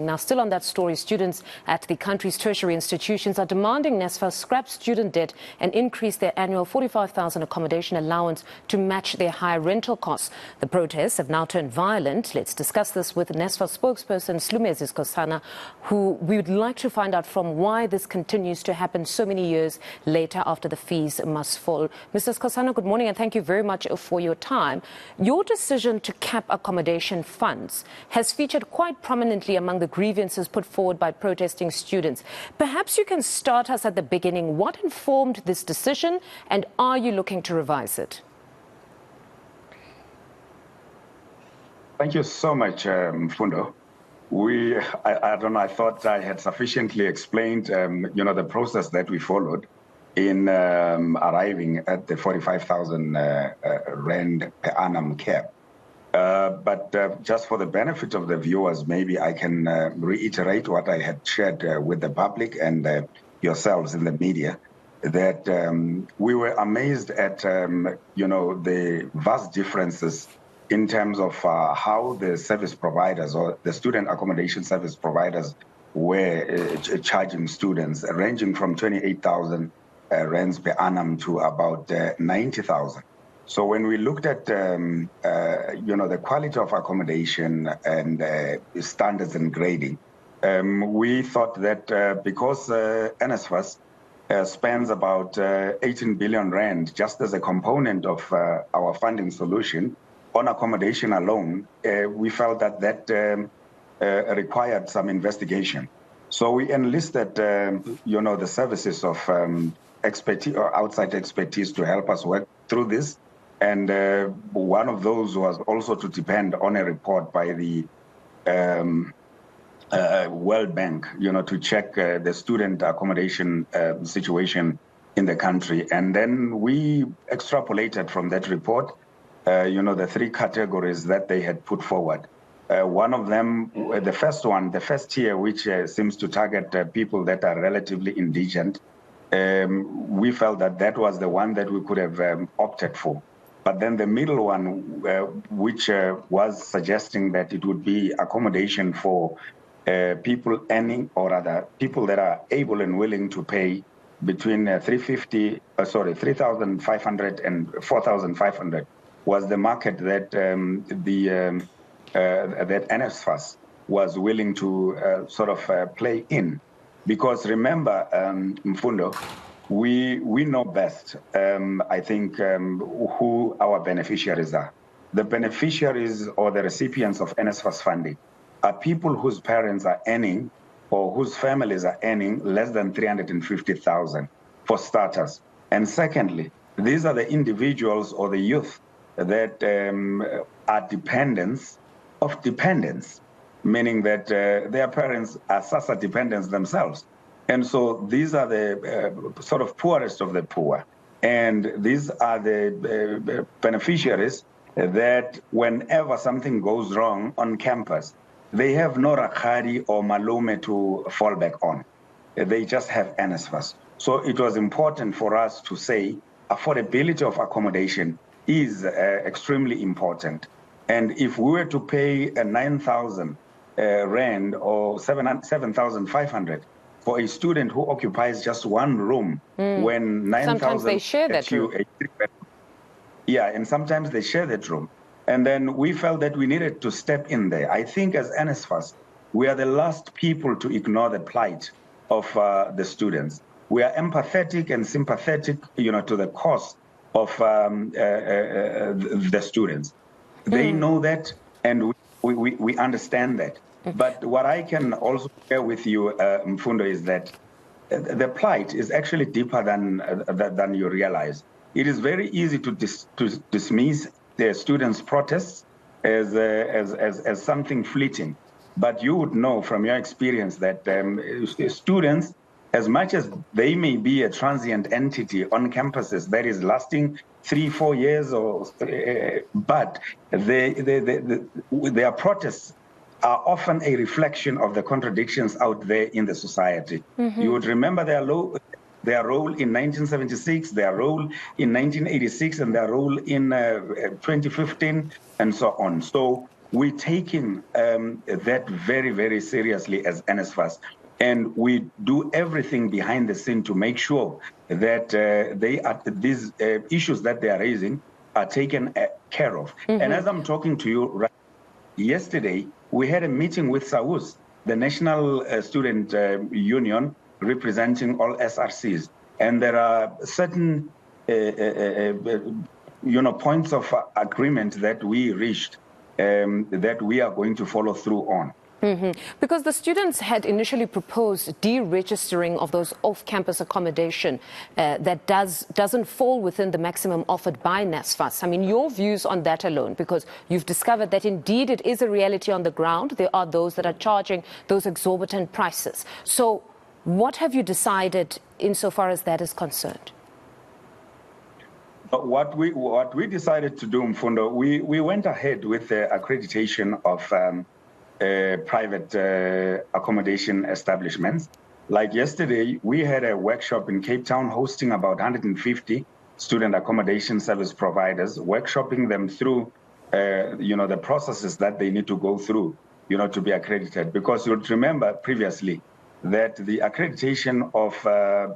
Now, still on that story, students at the country's tertiary institutions are demanding NSFAS scrap student debt and increase their annual 45,000 accommodation allowance to match their high rental costs. The protests have now turned violent. Let's discuss this with NSFAS spokesperson Slumezi Skosana, who we would like to find out from why this continues to happen so many years later after the fees must fall. Mr. Skosana, good morning and thank you very much for your time. Your decision to cap accommodation funds has featured quite prominently among the grievances put forward by protesting students. Perhaps you can start us at the beginning. What informed this decision, and are you looking to revise it? Thank you so much, Mfundo. I don't know, I thought I had sufficiently explained, the process that we followed in arriving at the 45,000 rand per annum cap. But just for the benefit of the viewers, maybe I can reiterate what I had shared with the public and yourselves in the media, that we were amazed at, the vast differences in terms of how the service providers or the student accommodation service providers were charging students, ranging from 28,000 rands per annum to about 90,000. So when we looked at, the quality of accommodation and standards and grading, we thought that because NSFAS spends about 18 billion rand just as a component of our funding solution on accommodation alone, we felt that required some investigation. So we enlisted, the services of expertise or outside expertise to help us work through this. And one of those was also to depend on a report by the World Bank, to check the student accommodation situation in the country. And then we extrapolated from that report, the three categories that they had put forward. One of them, the first tier, which seems to target people that are relatively indigent, we felt that was the one that we could have opted for. But then the middle one, which was suggesting that it would be accommodation for people earning, or rather people that are able and willing to pay between 3,500 and 4,500, was the market that that NSFAS was willing to play in. Because remember, Mfundo, we know best, I think, who our beneficiaries are. The beneficiaries or the recipients of NSFAS funding are people whose parents are earning or whose families are earning less than 350,000 for starters. And secondly, these are the individuals or the youth that are dependents of dependents, meaning that their parents are SASSA dependents themselves. And so these are the poorest of the poor. And these are the beneficiaries that whenever something goes wrong on campus, they have no Rakhadi or Malume to fall back on. They just have NSFAS. So it was important for us to say affordability of accommodation is extremely important. And if we were to pay a 9,000 rand or 7,500 for a student who occupies just one room, when 9,000... Sometimes they share that room. Yeah, and sometimes they share that room. And then we felt that we needed to step in there. I think as NSFAS, we are the last people to ignore the plight of the students. We are empathetic and sympathetic, to the cause of the students. They know that, and we understand that. But what I can also share with you, Mfundo, is that the plight is actually deeper than you realize. It is very easy to dismiss the students' protests as something fleeting. But you would know from your experience that students, as much as they may be a transient entity on campuses that is lasting 3-4 years, but their protests are often a reflection of the contradictions out there in the society. You would remember their role in 1976, their role in 1986, and their role in 2015, and so on. So we're taking that very, very seriously as NSFAS. And we do everything behind the scene to make sure that these issues that they are raising are taken care of. And as I'm talking to you right yesterday, we had a meeting with SAUS, the National Student Union representing all SRCs. And there are certain points of agreement that we reached that we are going to follow through on. Because the students had initially proposed deregistering of those off-campus accommodation that doesn't fall within the maximum offered by NSFAS. I mean, your views on that alone, because you've discovered that indeed it is a reality on the ground. There are those that are charging those exorbitant prices. So what have you decided insofar as that is concerned? What we decided to do, Mfundo, we went ahead with the accreditation of private accommodation establishments. Like yesterday, we had a workshop in Cape Town hosting about 150 student accommodation service providers, workshopping them through, the processes that they need to go through, to be accredited. Because you'll remember previously that the accreditation of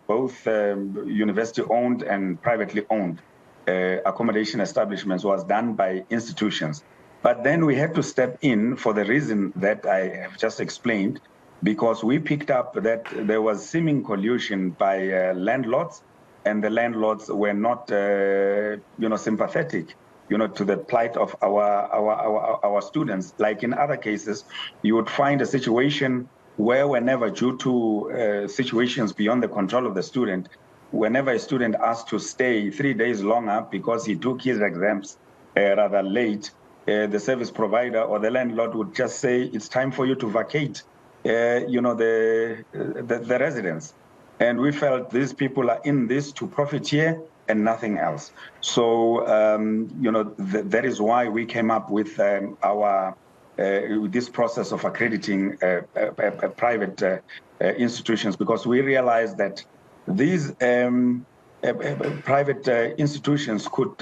both university-owned and privately owned accommodation establishments was done by institutions. But then we had to step in for the reason that I have just explained, because we picked up that there was seeming collusion by landlords, and the landlords were not, sympathetic, to the plight of our students. Like in other cases, you would find a situation where whenever, due to situations beyond the control of the student, whenever a student asked to stay 3 days longer because he took his exams rather late, the service provider or the landlord would just say, it's time for you to vacate, the residence. And we felt these people are in this to profit here and nothing else. So, that is why we came up with this process of accrediting private institutions, because we realized that these private institutions could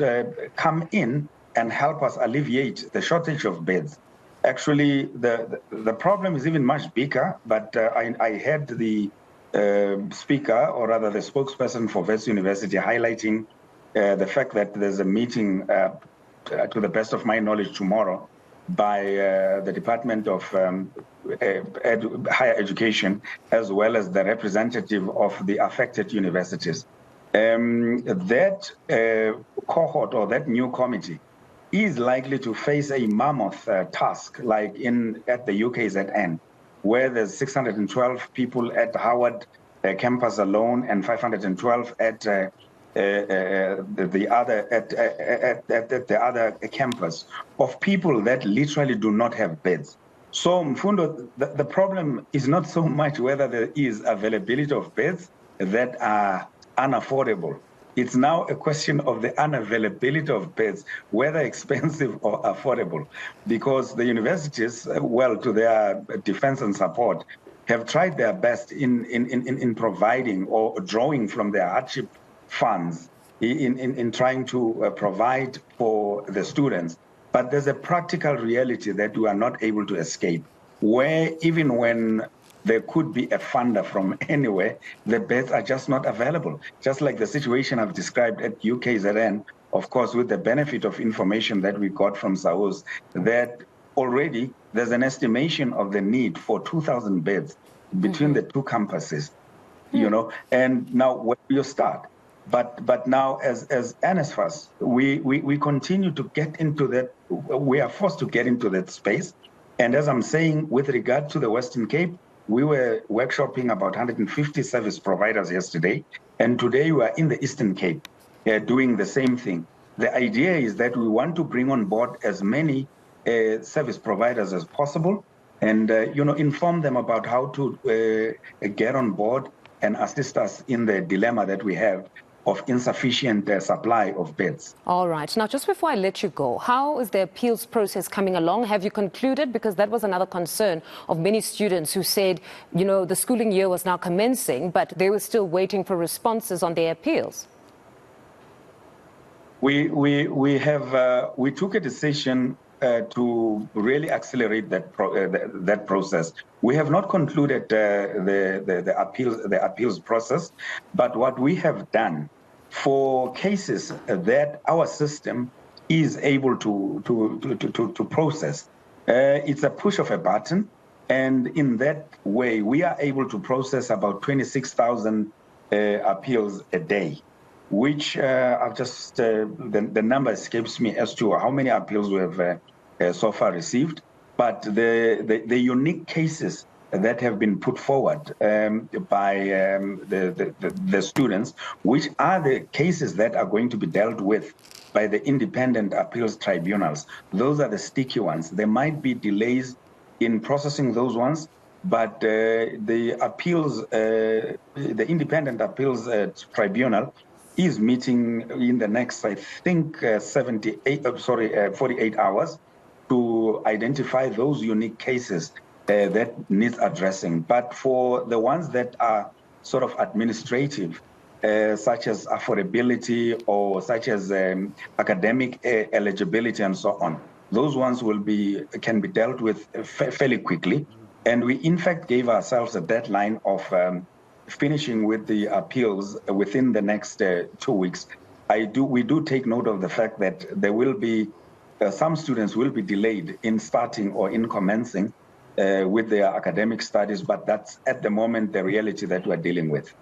come in and help us alleviate the shortage of beds. Actually, the problem is even much bigger, but I heard the speaker, or rather the spokesperson for Wits University, highlighting the fact that there's a meeting, to the best of my knowledge, tomorrow by the Department of Higher Education, as well as the representative of the affected universities. That cohort or that new committee is likely to face a mammoth task, like at the UKZN, where there's 612 people at Howard campus alone and 512 at the other campus, of people that literally do not have beds. So, Mfundo, the problem is not so much whether there is availability of beds that are unaffordable. It's now a question of the unavailability of beds, whether expensive or affordable, because the universities, well, to their defense and support, have tried their best in providing or drawing from their hardship funds in trying to provide for the students. But there's a practical reality that we are not able to escape, where even when there could be a funder from anywhere, the beds are just not available. Just like the situation I've described at UKZN, of course, with the benefit of information that we got from SAUS, that already there's an estimation of the need for 2,000 beds between the two campuses, and now where do you start? But now as NSFAS, we continue to get into that, we are forced to get into that space. And as I'm saying, with regard to the Western Cape, we were workshopping about 150 service providers yesterday, and today we are in the Eastern Cape doing the same thing. The idea is that we want to bring on board as many service providers as possible, and inform them about how to get on board and assist us in the dilemma that we have of insufficient supply of beds. All right. Now, just before I let you go, how is the appeals process coming along? Have you concluded? Because that was another concern of many students who said, the schooling year was now commencing, but they were still waiting for responses on their appeals. We took a decision to really accelerate that process. We have not concluded the appeals process, but what we have done for cases that our system is able to process, it's a push of a button, and in that way we are able to process about 26,000 appeals a day, which I've just, the number escapes me as to how many appeals we have so far received, but the unique cases that have been put forward by the students, which are the cases that are going to be dealt with by the independent appeals tribunals. Those are the sticky ones. There might be delays in processing those ones, but the appeals, the independent appeals tribunal is meeting in the next, I think, 48 hours to identify those unique cases that need addressing. But for the ones that are sort of administrative, such as affordability or such as academic eligibility and so on, those ones can be dealt with fairly quickly. And we, in fact, gave ourselves a deadline of finishing with the appeals within the next 2 weeks. We do take note of the fact that there will be some students will be delayed in starting or in commencing with their academic studies, but that's at the moment the reality that we're dealing with.